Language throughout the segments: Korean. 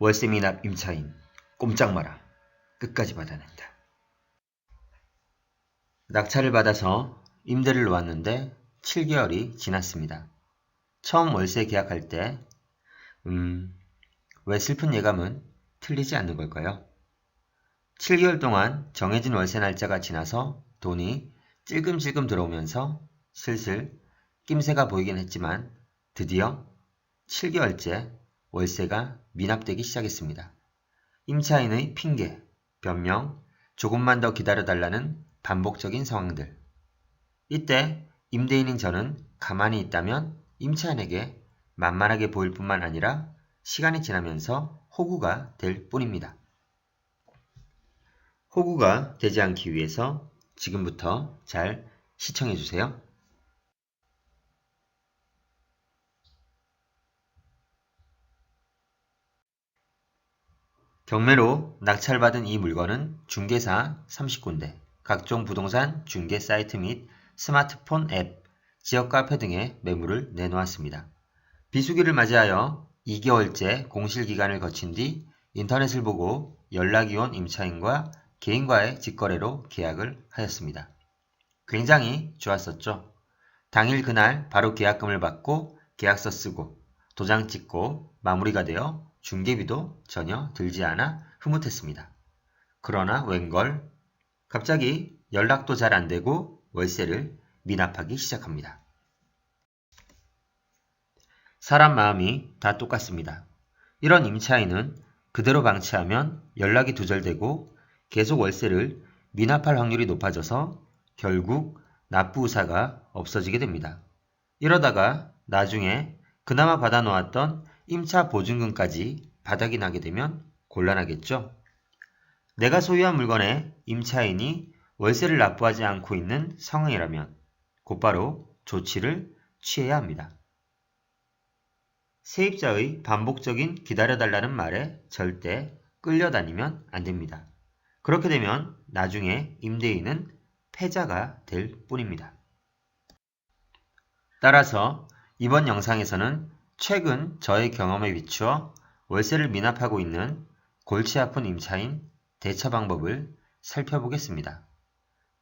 월세 미납 임차인 꼼짝 마라. 끝까지 받아낸다. 낙찰을 받아서 임대를 놓았는데 7개월이 지났습니다. 처음 월세 계약할 때 왜 슬픈 예감은 틀리지 않는 걸까요? 7개월 동안 정해진 월세 날짜가 지나서 돈이 찔끔찔끔 들어오면서 슬슬 낌새가 보이긴 했지만 드디어 7개월째 월세가 미납되기 시작했습니다. 임차인의 핑계, 변명, 조금만 더 기다려달라는 반복적인 상황들. 이때 임대인인 저는 가만히 있다면 임차인에게 만만하게 보일 뿐만 아니라 시간이 지나면서 호구가 될 뿐입니다. 호구가 되지 않기 위해서 지금부터 잘 시청해주세요. 경매로 낙찰받은 이 물건은 중개사 30군데, 각종 부동산 중개 사이트 및 스마트폰 앱, 지역 카페 등에 매물을 내놓았습니다. 비수기를 맞이하여 2개월째 공실기간을 거친 뒤 인터넷을 보고 연락이 온 임차인과 개인과의 직거래로 계약을 하였습니다. 굉장히 좋았었죠. 당일 그날 바로 계약금을 받고 계약서 쓰고 도장 찍고 마무리가 되어 중개비도 전혀 들지 않아 흐뭇했습니다. 그러나 웬걸 갑자기 연락도 잘 안되고 월세를 미납하기 시작합니다. 사람 마음이 다 똑같습니다. 이런 임차인은 그대로 방치하면 연락이 두절되고 계속 월세를 미납할 확률이 높아져서 결국 납부의사가 없어지게 됩니다. 이러다가 나중에 그나마 받아놓았던 임차 보증금까지 바닥이 나게 되면 곤란하겠죠. 내가 소유한 물건에 임차인이 월세를 납부하지 않고 있는 상황이라면 곧바로 조치를 취해야 합니다. 세입자의 반복적인 기다려달라는 말에 절대 끌려다니면 안 됩니다. 그렇게 되면 나중에 임대인은 패자가 될 뿐입니다. 따라서 이번 영상에서는 최근 저의 경험에 비추어 월세를 미납하고 있는 골치 아픈 임차인 대처 방법을 살펴보겠습니다.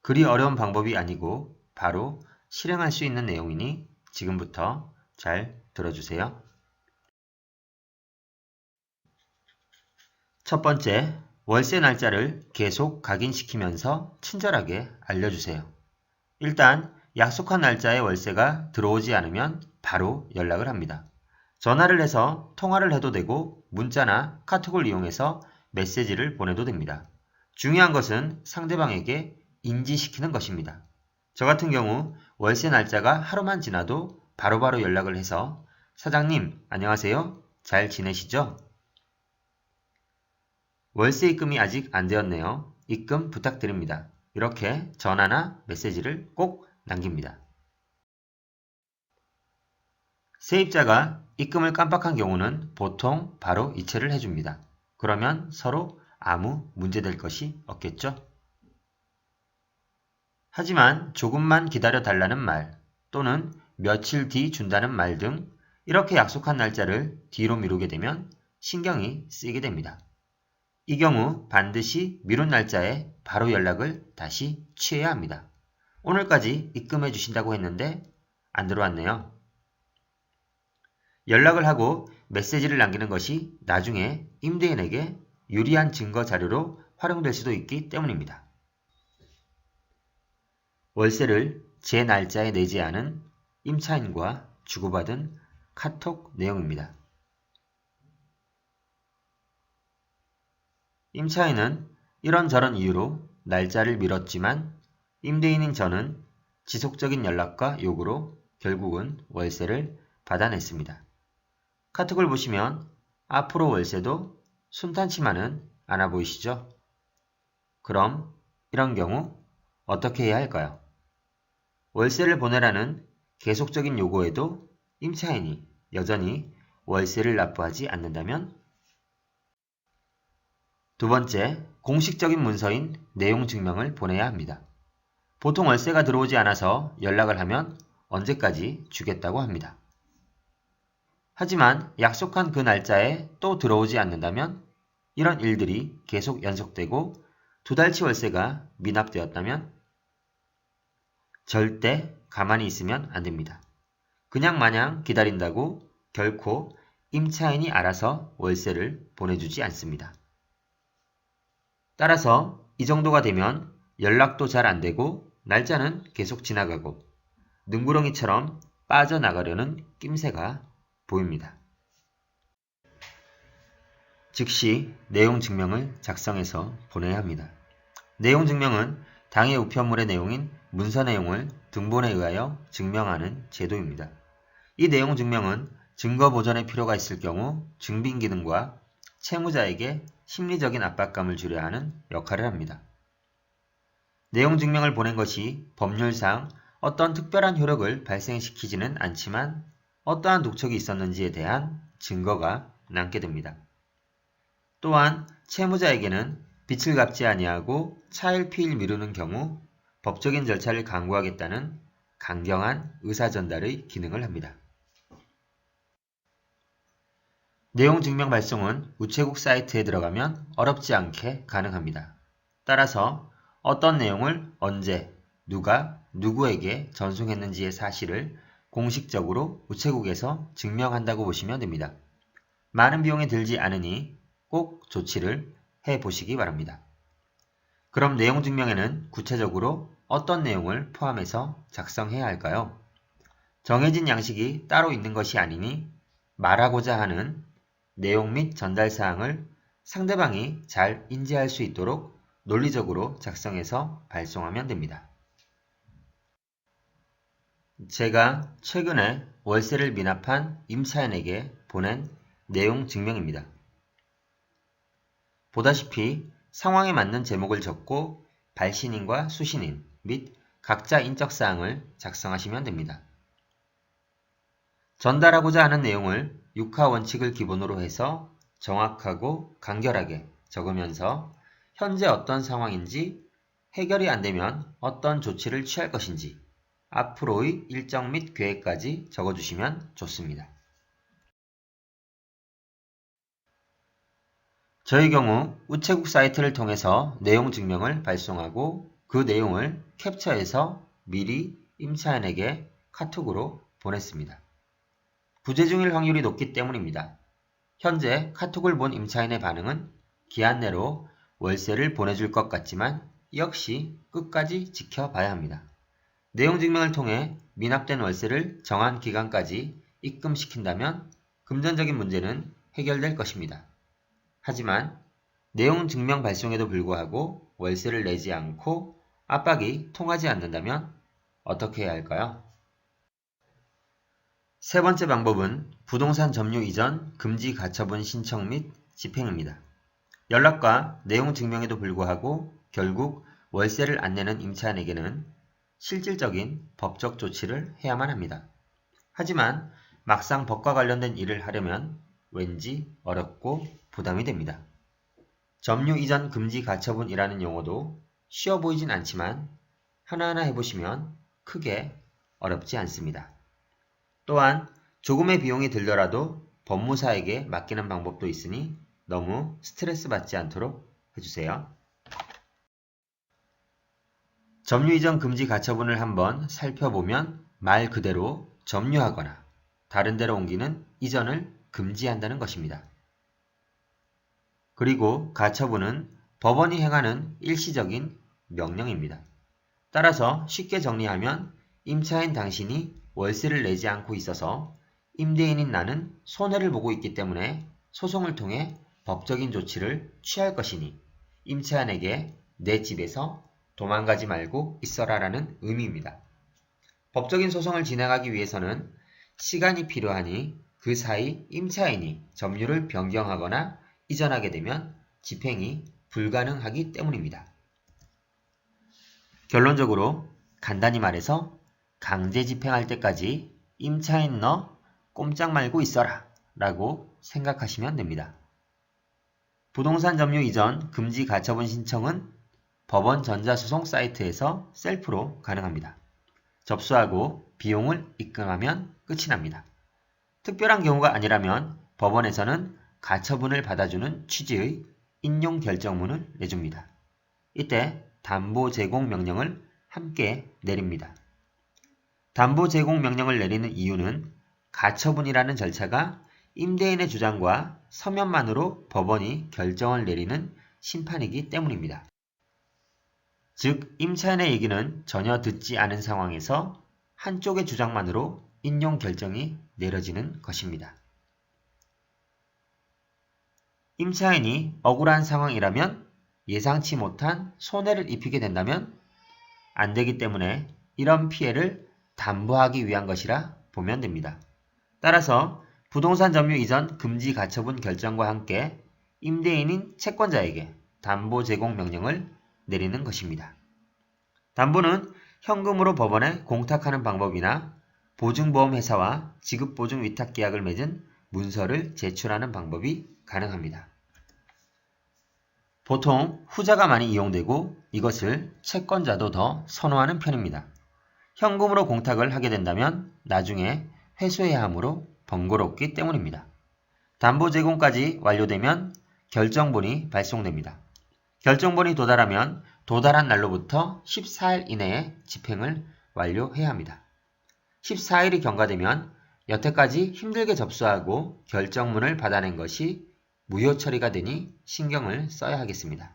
그리 어려운 방법이 아니고 바로 실행할 수 있는 내용이니 지금부터 잘 들어주세요. 첫 번째, 월세 날짜를 계속 각인시키면서 친절하게 알려주세요. 일단 약속한 날짜에 월세가 들어오지 않으면 바로 연락을 합니다. 전화를 해서 통화를 해도 되고 문자나 카톡을 이용해서 메시지를 보내도 됩니다. 중요한 것은 상대방에게 인지시키는 것입니다. 저 같은 경우 월세 날짜가 하루만 지나도 바로바로 연락을 해서 사장님 안녕하세요. 잘 지내시죠? 월세 입금이 아직 안 되었네요. 입금 부탁드립니다. 이렇게 전화나 메시지를 꼭 남깁니다. 세입자가 입금을 깜빡한 경우는 보통 바로 이체를 해줍니다. 그러면 서로 아무 문제될 것이 없겠죠? 하지만 조금만 기다려 달라는 말 또는 며칠 뒤 준다는 말 등 이렇게 약속한 날짜를 뒤로 미루게 되면 신경이 쓰이게 됩니다. 이 경우 반드시 미룬 날짜에 바로 연락을 다시 취해야 합니다. 오늘까지 입금해 주신다고 했는데 안 들어왔네요. 연락을 하고 메시지를 남기는 것이 나중에 임대인에게 유리한 증거 자료로 활용될 수도 있기 때문입니다. 월세를 제 날짜에 내지 않은 임차인과 주고받은 카톡 내용입니다. 임차인은 이런저런 이유로 날짜를 미뤘지만 임대인인 저는 지속적인 연락과 요구로 결국은 월세를 받아냈습니다. 카톡을 보시면 앞으로 월세도 순탄치만은 않아 보이시죠? 그럼 이런 경우 어떻게 해야 할까요? 월세를 보내라는 계속적인 요구에도 임차인이 여전히 월세를 납부하지 않는다면 두 번째, 공식적인 문서인 내용 증명을 보내야 합니다. 보통 월세가 들어오지 않아서 연락을 하면 언제까지 주겠다고 합니다. 하지만 약속한 그 날짜에 또 들어오지 않는다면, 이런 일들이 계속 연속되고 2달치 월세가 미납되었다면 절대 가만히 있으면 안 됩니다. 그냥 마냥 기다린다고 결코 임차인이 알아서 월세를 보내주지 않습니다. 따라서 이 정도가 되면 연락도 잘 안 되고 날짜는 계속 지나가고 능구렁이처럼 빠져나가려는 낌새가 보입니다. 즉시 내용 증명을 작성해서 보내야 합니다. 내용 증명은 당해 우편물의 내용인 문서 내용을 등본에 의하여 증명하는 제도입니다. 이 내용 증명은 증거 보전의 필요가 있을 경우 증빙 기능과 채무자에게 심리적인 압박감을 주려 하는 역할을 합니다. 내용 증명을 보낸 것이 법률상 어떤 특별한 효력을 발생시키지는 않지만 어떠한 독촉이 있었는지에 대한 증거가 남게 됩니다. 또한 채무자에게는 빚을 갚지 아니하고 차일피일 미루는 경우 법적인 절차를 강구하겠다는 강경한 의사전달의 기능을 합니다. 내용 증명 발송은 우체국 사이트에 들어가면 어렵지 않게 가능합니다. 따라서 어떤 내용을 언제, 누가, 누구에게 전송했는지의 사실을 공식적으로 우체국에서 증명한다고 보시면 됩니다. 많은 비용이 들지 않으니 꼭 조치를 해보시기 바랍니다. 그럼 내용 증명에는 구체적으로 어떤 내용을 포함해서 작성해야 할까요? 정해진 양식이 따로 있는 것이 아니니 말하고자 하는 내용 및 전달 사항을 상대방이 잘 인지할 수 있도록 논리적으로 작성해서 발송하면 됩니다. 제가 최근에 월세를 미납한 임차인에게 보낸 내용 증명입니다. 보다시피 상황에 맞는 제목을 적고 발신인과 수신인 및 각자 인적사항을 작성하시면 됩니다. 전달하고자 하는 내용을 6하 원칙을 기본으로 해서 정확하고 간결하게 적으면서 현재 어떤 상황인지, 해결이 안 되면 어떤 조치를 취할 것인지, 앞으로의 일정 및 계획까지 적어주시면 좋습니다. 저의 경우 우체국 사이트를 통해서 내용 증명을 발송하고 그 내용을 캡처해서 미리 임차인에게 카톡으로 보냈습니다. 부재 중일 확률이 높기 때문입니다. 현재 카톡을 본 임차인의 반응은 기한 내로 월세를 보내줄 것 같지만 역시 끝까지 지켜봐야 합니다. 내용 증명을 통해 미납된 월세를 정한 기간까지 입금시킨다면 금전적인 문제는 해결될 것입니다. 하지만 내용 증명 발송에도 불구하고 월세를 내지 않고 압박이 통하지 않는다면 어떻게 해야 할까요? 세 번째 방법은 부동산 점유 이전 금지 가처분 신청 및 집행입니다. 연락과 내용 증명에도 불구하고 결국 월세를 안 내는 임차인에게는 실질적인 법적 조치를 해야만 합니다. 하지만 막상 법과 관련된 일을 하려면 왠지 어렵고 부담이 됩니다. 점유 이전 금지 가처분이라는 용어도 쉬워 보이진 않지만 하나하나 해보시면 크게 어렵지 않습니다. 또한 조금의 비용이 들더라도 법무사에게 맡기는 방법도 있으니 너무 스트레스 받지 않도록 해주세요. 점유 이전 금지 가처분을 한번 살펴보면 말 그대로 점유하거나 다른 데로 옮기는 이전을 금지한다는 것입니다. 그리고 가처분은 법원이 행하는 일시적인 명령입니다. 따라서 쉽게 정리하면 임차인 당신이 월세를 내지 않고 있어서 임대인인 나는 손해를 보고 있기 때문에 소송을 통해 법적인 조치를 취할 것이니 임차인에게 내 집에서 도망가지 말고 있어라라는 의미입니다. 법적인 소송을 진행하기 위해서는 시간이 필요하니 그 사이 임차인이 점유를 변경하거나 이전하게 되면 집행이 불가능하기 때문입니다. 결론적으로 간단히 말해서 강제 집행할 때까지 임차인 너 꼼짝 말고 있어라 라고 생각하시면 됩니다. 부동산 점유 이전 금지 가처분 신청은 법원 전자소송 사이트에서 셀프로 가능합니다. 접수하고 비용을 입금하면 끝이 납니다. 특별한 경우가 아니라면 법원에서는 가처분을 받아주는 취지의 인용 결정문을 내줍니다. 이때 담보 제공 명령을 함께 내립니다. 담보 제공 명령을 내리는 이유는 가처분이라는 절차가 임대인의 주장과 서면만으로 법원이 결정을 내리는 심판이기 때문입니다. 즉, 임차인의 얘기는 전혀 듣지 않은 상황에서 한쪽의 주장만으로 인용 결정이 내려지는 것입니다. 임차인이 억울한 상황이라면 예상치 못한 손해를 입히게 된다면 안 되기 때문에 이런 피해를 담보하기 위한 것이라 보면 됩니다. 따라서 부동산 점유 이전 금지 가처분 결정과 함께 임대인인 채권자에게 담보 제공 명령을 내리는 것입니다. 담보는 현금으로 법원에 공탁하는 방법이나 보증보험회사와 지급보증 위탁계약을 맺은 문서를 제출하는 방법이 가능합니다. 보통 후자가 많이 이용되고 이것을 채권자도 더 선호하는 편입니다. 현금으로 공탁을 하게 된다면 나중에 회수해야 하므로 번거롭기 때문입니다. 담보 제공까지 완료되면 결정본이 발송됩니다. 결정본이 도달하면 도달한 날로부터 14일 이내에 집행을 완료해야 합니다. 14일이 경과되면 여태까지 힘들게 접수하고 결정문을 받아낸 것이 무효 처리가 되니 신경을 써야 하겠습니다.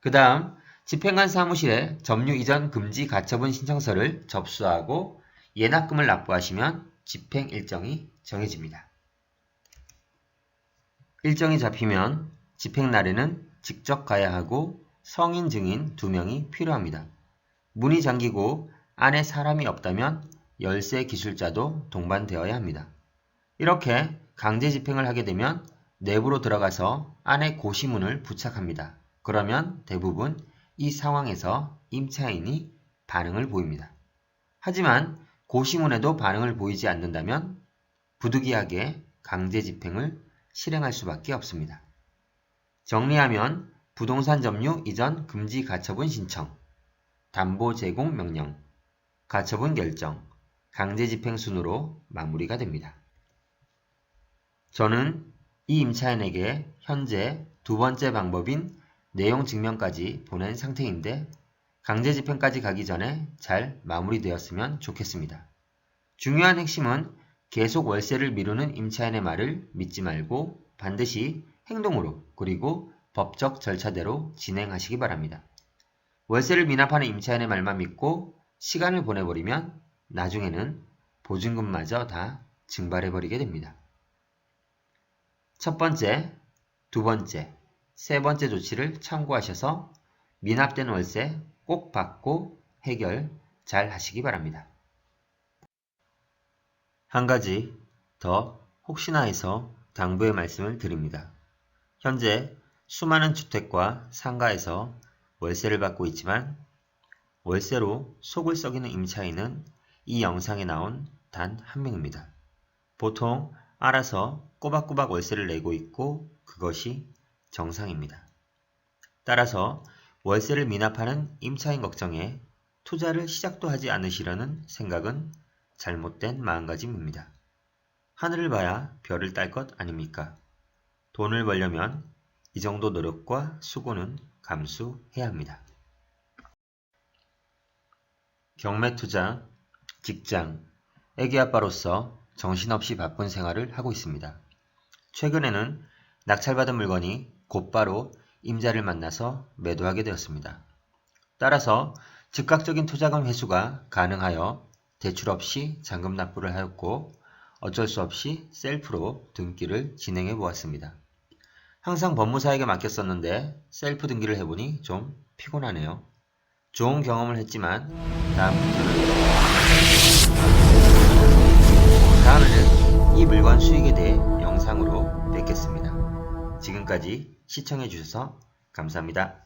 그 다음 집행관 사무실에 점유 이전 금지 가처분 신청서를 접수하고 예납금을 납부하시면 집행 일정이 정해집니다. 일정이 잡히면 집행 날에는 직접 가야 하고 성인 증인 2명이 필요합니다. 문이 잠기고 안에 사람이 없다면 열쇠 기술자도 동반되어야 합니다. 이렇게 강제 집행을 하게 되면 내부로 들어가서 안에 고시문을 부착합니다. 그러면 대부분 이 상황에서 임차인이 반응을 보입니다. 하지만 고시문에도 반응을 보이지 않는다면 부득이하게 강제 집행을 실행할 수밖에 없습니다. 정리하면 부동산 점유 이전 금지 가처분 신청, 담보 제공 명령, 가처분 결정, 강제 집행 순으로 마무리가 됩니다. 저는 이 임차인에게 현재 두 번째 방법인 내용 증명까지 보낸 상태인데 강제 집행까지 가기 전에 잘 마무리되었으면 좋겠습니다. 중요한 핵심은 계속 월세를 미루는 임차인의 말을 믿지 말고 반드시 행동으로 그리고 법적 절차대로 진행하시기 바랍니다. 월세를 미납하는 임차인의 말만 믿고 시간을 보내버리면 나중에는 보증금마저 다 증발해버리게 됩니다. 첫 번째, 두 번째, 세 번째 조치를 참고하셔서 미납된 월세 꼭 받고 해결 잘 하시기 바랍니다. 한 가지 더 혹시나 해서 당부의 말씀을 드립니다. 현재 수많은 주택과 상가에서 월세를 받고 있지만 월세로 속을 썩이는 임차인은 이 영상에 나온 단 한 명입니다. 보통 알아서 꼬박꼬박 월세를 내고 있고 그것이 정상입니다. 따라서 월세를 미납하는 임차인 걱정에 투자를 시작도 하지 않으시려는 생각은 잘못된 마음가짐입니다. 하늘을 봐야 별을 딸 것 아닙니까? 돈을 벌려면 이 정도 노력과 수고는 감수해야 합니다. 경매 투자, 직장, 애기 아빠로서 정신없이 바쁜 생활을 하고 있습니다. 최근에는 낙찰받은 물건이 곧바로 임자를 만나서 매도하게 되었습니다. 따라서 즉각적인 투자금 회수가 가능하여 대출 없이 잔금 납부를 하였고 어쩔 수 없이 셀프로 등기를 진행해 보았습니다. 항상 법무사에게 맡겼었는데 셀프 등기를 해보니 좀 피곤하네요. 좋은 경험을 했지만 다음에는 이 물건 수익에 대해 영상으로 뵙겠습니다. 지금까지 시청해 주셔서 감사합니다.